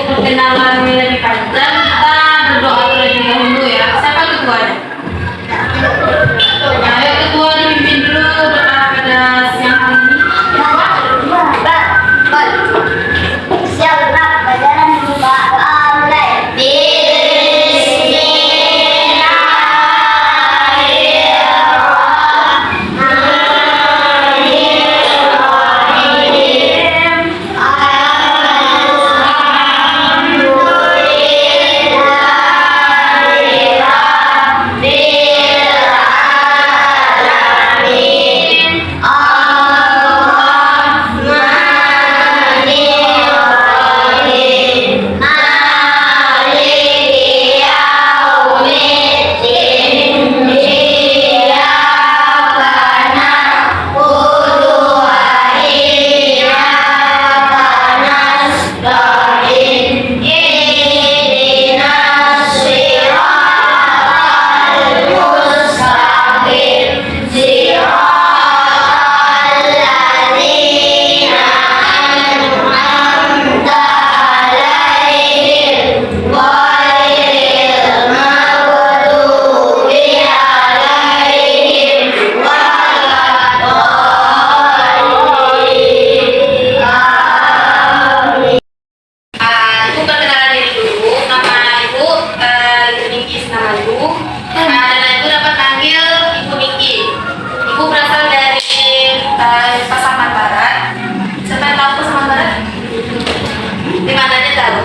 Perkenalan lebih panjang, kita berdoa terlebih dahulu ya. Siapa ketuanya? Ayo ketua dipimpin dulu doa pada siang hari ini. Pasaman Barat. Siapa yang tahu Pasaman Barat? Di mananya tahu?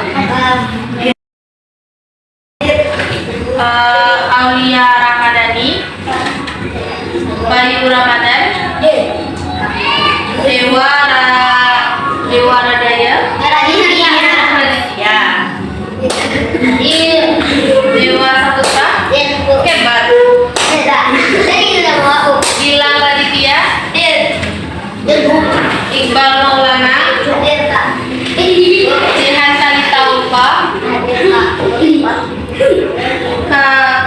Aulia Ramadhani, Bayu Ramadan, Dewa Radaya, Dewa Saputra, Kebar, Gilang Raditya, Iqbal Maulana, Jihan Talita Ulfa,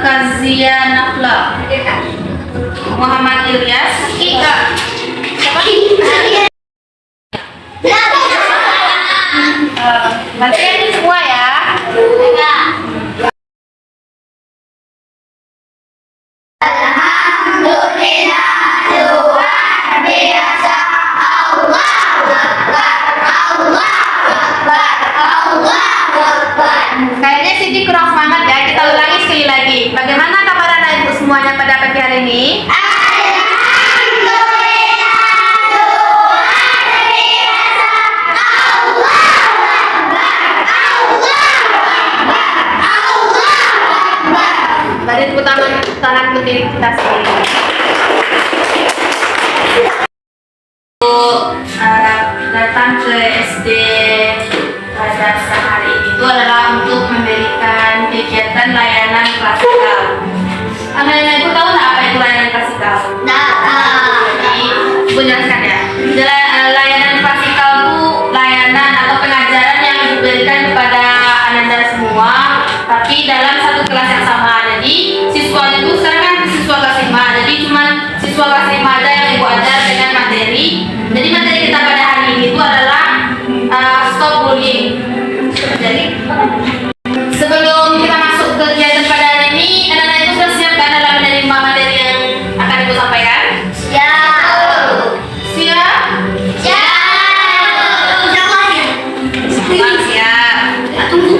Kazia Nafla, Muhammad Ilyas, Ika. Siapa? Berarti ini semua ya. Kayaknya Siti kurang semangat ya. Kita ulangi sekali lagi. Bagaimana kabar anak ibu semuanya pada pagi hari ini? Mari tepuk tangan untuk diri kita sendiri. Datang ke SD pada siang hari ini itu adalah untuk memberikan kegiatan layanan klasikal. Anak-anak ibu tahu nggak apa itu layanan klasikal? Jadi ibu jelaskan ya. Layanan klasikal itu layanan atau pengajaran yang diberikan kepada anak-anak semua, tapi dalam satu kelas yang sama. Jadi siswa itu sekarang kan siswa kelas 5, jadi cuma siswa kelas 5 aja yang ibu ajar dengan materi. Jadi materi kita pada hari ini itu adalah stop bullying. Jadi sebelum kita masuk ke kegiatan pada hari ini, anak-anak itu sudah siap kan dalam menerima materi yang akan ibu sampaikan? Siap. Siap? Siap. Siap. Tunggu.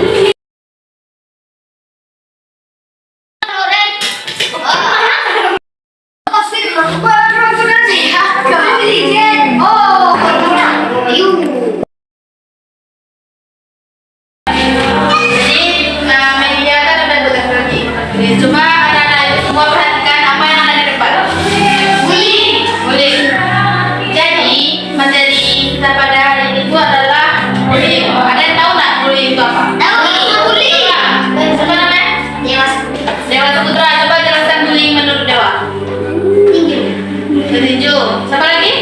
Saputra, coba jelaskan bullying menurut Dewa. Tinju. Siapa lagi?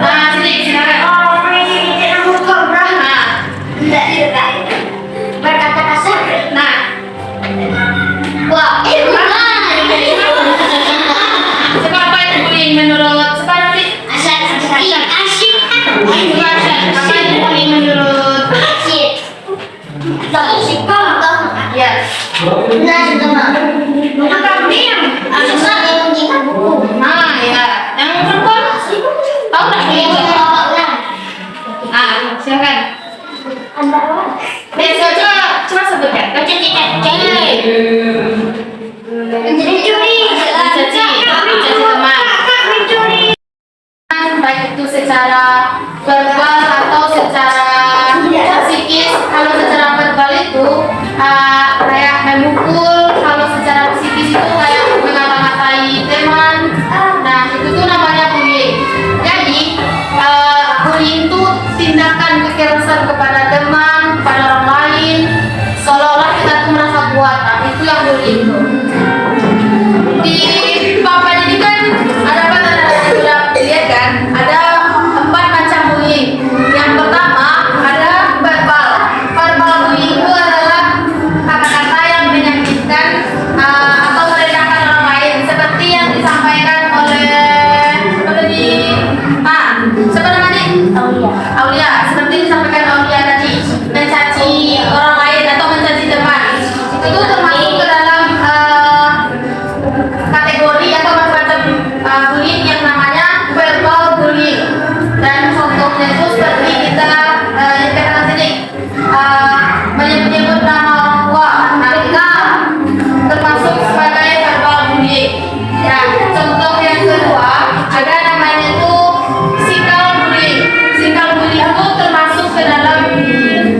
Nah, sini silakan. Berkata kasar. Nah, Wah, coba apa itu bullying menurut siapa nanti? asik. Coba apa itu bullying menurut? Ya. Nah, ya. Yang perempuan tahu nggak bullying itu? Nah, silakan. Coba sebutkan. Mencaci teman. Baik itu secara verbal atau secara psikis. Kalau secara verbal itu kayak memukul, kalau secara psikis itu kayak mengata-ngatai teman. Nah, itu tuh namanya bullying. Jadi bullying itu tindakan kekerasan kepada teman, kepada orang lain, seolah-olah kita tuh merasa kuat. Nah, itu yang bullying itu. Di papan ini kan ada apa tanda sudah lihat kan? Ada 4 macam bullying. Yang pertama ada verbal. Verbal bullying itu adalah kata-kata yang menyakitkan atau merendahkan orang lain, seperti yang disampaikan oleh siapa tadi? Siapa namanya? Aulia. Seperti disampaikan Aulia tadi, mencaci orang lain atau mencaci teman. Itu termasuk ke dalam kategori atau macam-macam bullying yang namanya verbal bullying. Dan contohnya itu seperti kita yang katakan sini menyebut-nyebut nama orang tua, mereka termasuk sebagai verbal bullying. Nah, contoh yang kedua ada namanya itu physical bullying. Physical bullying itu termasuk ke dalam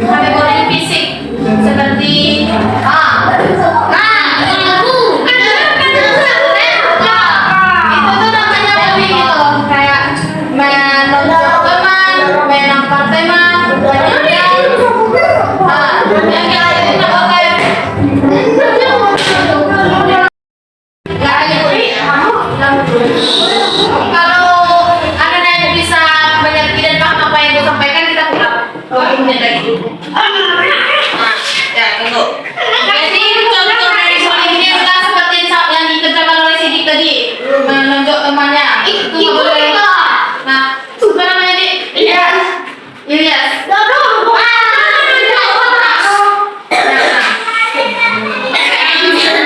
kategori fisik, seperti itu tuh namanya bullying gitu, kayak menonjok teman, menampar teman, yang kayak itu nama kayak nggak gitu. Kalau anak yang bisa mengerti dan paham apa yang gue sampaikan, kita pulang 20 menit lagi. Ya, tunggu. Jadi contoh dari bullying ini adalah seperti yang dikerjakan oleh Sidik tadi, menonjok temannya. Itu nggak boleh. Nah, apa namanya Dik? Ilyas.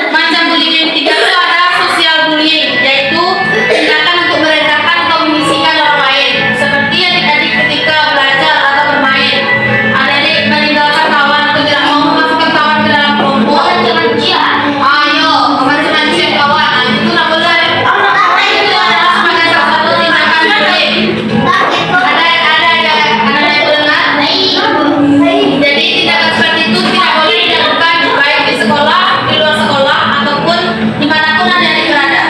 Macam bullying yang ketiga itu ada sosial bullying, yaitu tindakan untuk merendahkan atau menyisihkan orang lain, seperti adik-adik ketika belajar atau bermain. Adik-adik meninggalkan kawan atau tidak mau memasukkan kawan ke dalam kelompok. Ayo, macam-macam kawan. Nah, itu nggak boleh. Itu adalah sebagai salah satu tindakan bullying. Ada yang mendengar? Jadi tindakan seperti itu tidak boleh dilakukan baik di sekolah, di luar sekolah, ataupun dimanapun adik-adik berada.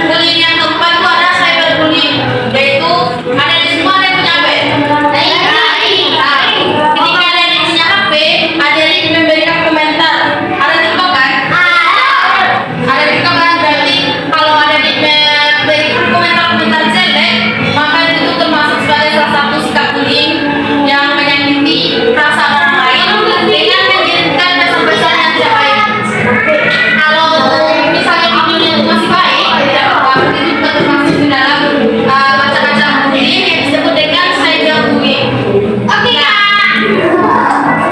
Bullying yang keempat itu ada cyberbullying, yaitu adik-adik semua ada yang punya HP. Nah, ketika adik-adik punya HP, adik-adik memberikan komentar. Ada TikTok kan? Ada TikTok kan? Berarti kalau adik-adik memberikan komentar-komentar jelek, maka itu termasuk sebagai salah satu sikap bullying yang menyakiti perasaan orang lain dengan mengirimkan pesan-pesan yang tidak baik. Kalau misalnya videonya itu masih baik, tidak apa-apa, itu juga termasuk di dalam macam-macam bullying yang disebut dengan cyberbullying. Oke Kak.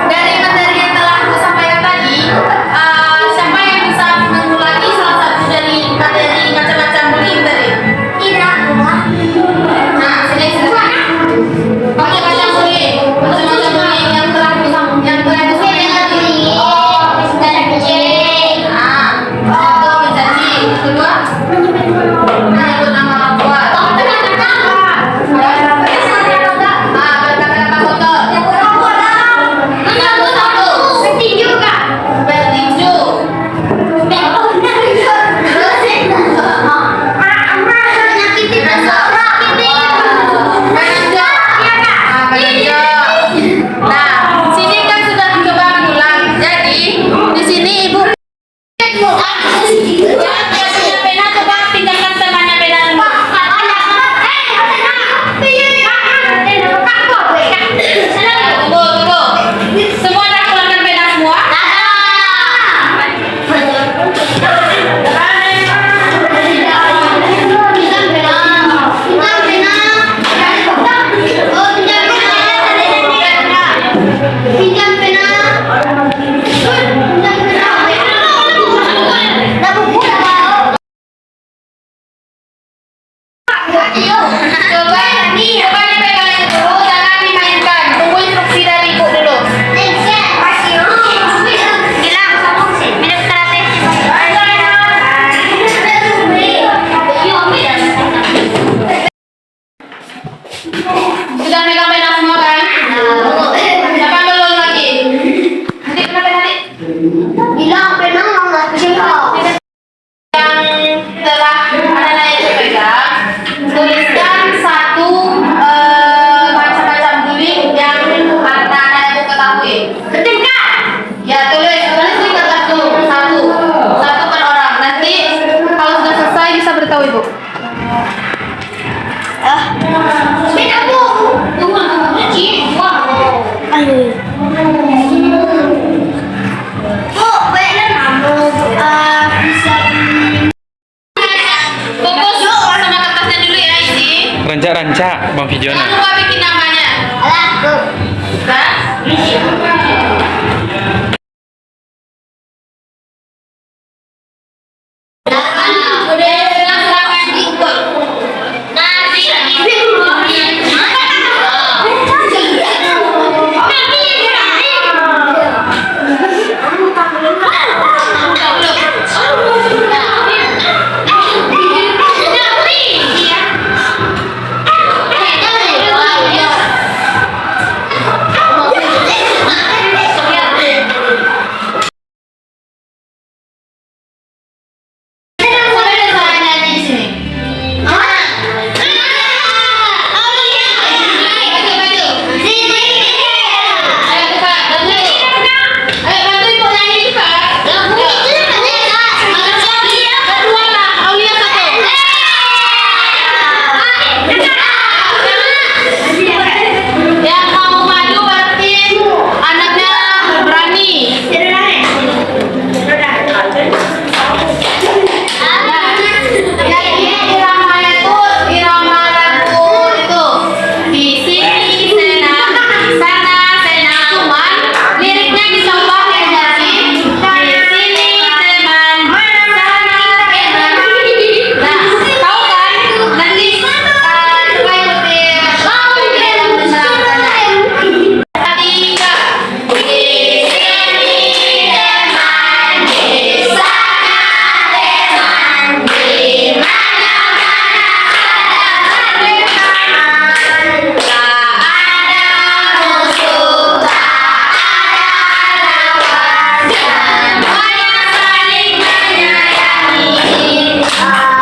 Dari materi yang telah aku sampaikan tadi, siapa yang bisa mengulangi salah satu dari materi macam-macam bullying tadi? Nah, sini silakan. Macam-macam bullying yang telah aku sampaikan tadi. Contoh mencaci. Kedua, menyebut nama orang tua. Berkata-kata kotor. Bertinju. Nah, sini kan sudah dicoba ulang. Jadi di sini ibu Ranca-ranca Bang Jangan Vijona. lupa bikin namanya. Alah, Kan? Udah silakan ikut. Yang mau maju berarti anaknya berani. Jadi iramanya itu irama lagu itu di sini senang, di sana senang, cuman liriknya dicoba dari di sini teman, sana enak. Nah, tahu kan? Nanti coba ikutin dalam penjelasannya. Tiga, di sini teman, di sana teman, di mana-mana ada teman. Tak ada musuh, tak ada lawan, semuanya saling menyayangi.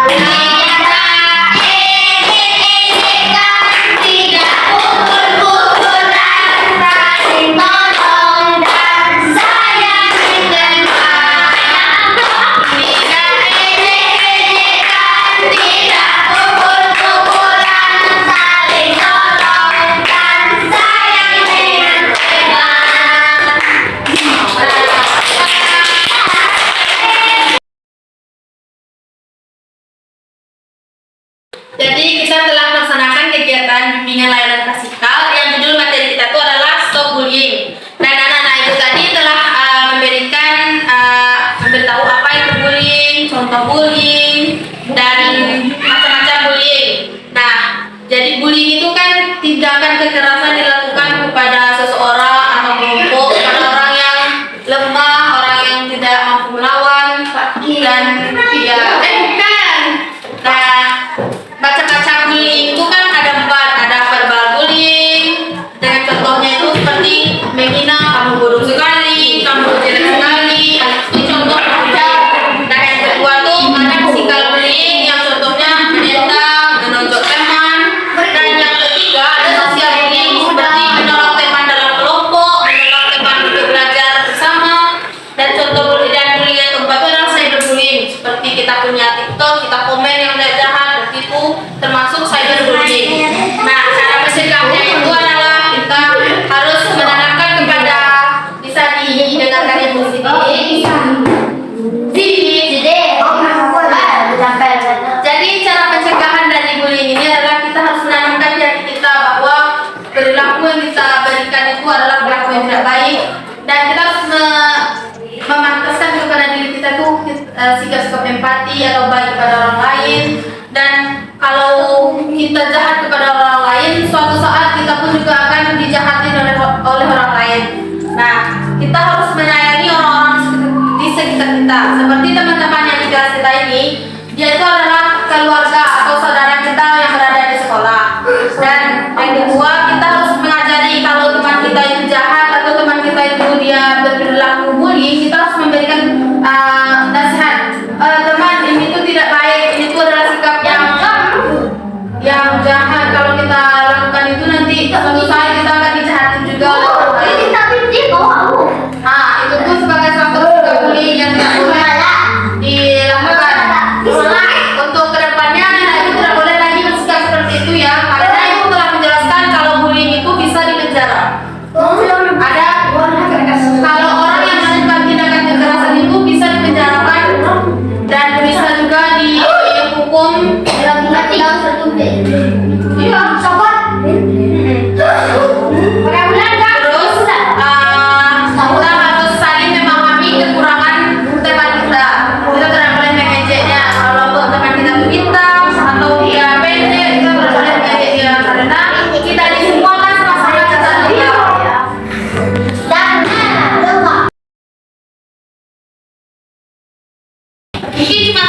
Kita ejekan, tidak pukul-pukulan, saling tolong dan sayangi teman. Kita ejekan, tidak pukul-pukulan, saling tolong dan sayangi teman. Jadi kita telah melaksanakan kegiatan bimbingan layanan klasikal yang judul materi kita itu adalah stop bullying. Dan anak-anak itu tadi telah memberitahu apa itu bullying, contoh bullying, dan macam-macam bullying. Nah, jadi bullying itu kan tindakan kekerasan dilakukan kepada seseorang atau kelompok, kepada orang yang lemah, orang yang tidak mampu melawan, dan bukan. Nah, macam-macam bullying itu kan ada 4, ada verbal bullying dengan contohnya itu seperti menghina, kamu bodoh sekali, kamu jelek sekali, itu contoh bullying. Nah, yang kedua tuh ada physical bullying yang contohnya menendang, menonjok teman. Dan yang ketiga ada social bullying seperti menolak teman dalam kelompok, menolak teman untuk belajar bersama. Dan contoh bullying yang keempat itu adalah cyberbullying, seperti kita punya TikTok, kita komen yang tidak jahat, itu termasuk cyberbullying. Nah, cara mencegahnya itu adalah kita harus menanamkan kepada, bisa didengarkan ibu sini. Jadi cara pencegahan dari bullying ini adalah kita harus menanamkan di hati kita bahwa perilaku yang kita berikan itu adalah perilaku yang tidak baik, dan kita harus memantaskan kepada diri kita tuh sikap empati atau baik kepada orang lain. Dan kalau kita jahat kepada orang lain, suatu saat kita pun juga akan dijahati oleh orang lain. Nah, kita harus menyayangi orang-orang di sekitar kita. Seperti teman-teman yang di kelas kita ini, dia itu adalah keluarga atau saudara kita yang berada di sekolah. Dan yang kedua, kita harus mengajari kalau teman kita itu jahat atau teman kita itu dia berperilaku bullying, kita harus memberikan nasihat. Teman, ini tuh tidak baik, ini tuh adalah sikap yang jahat. Kalau kita lakukan itu nanti suatu saat kita akan Mungkin cuma